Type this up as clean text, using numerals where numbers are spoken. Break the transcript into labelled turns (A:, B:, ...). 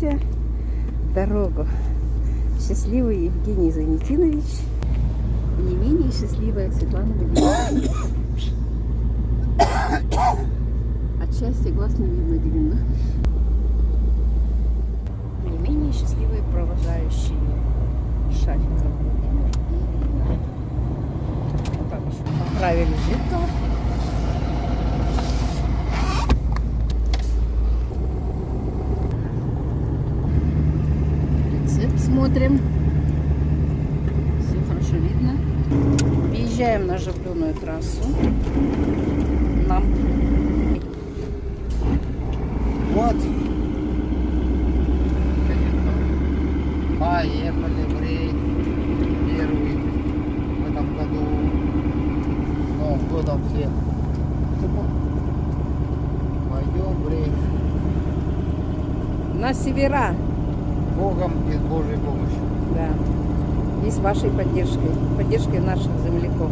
A: собираемся в дорогу. Счастливый Евгений Занятинович и не менее счастливая Светлана Владимировна. От счастья глаз не видно, Дивина. Не менее счастливые провожающие Шафиков Владимир и Ирина. Вот так еще поправили зеркало. Рецепт смотрим. Все хорошо видно. Въезжаем на оживленную трассу. Нам.
B: Вот. Поехали в рейс первый в этом году. Новым годом всех. Пойдем в рейс.
A: На севера.
B: Богом и с Божьей помощью.
A: Да. И с вашей поддержкой. Поддержкой наших земляков.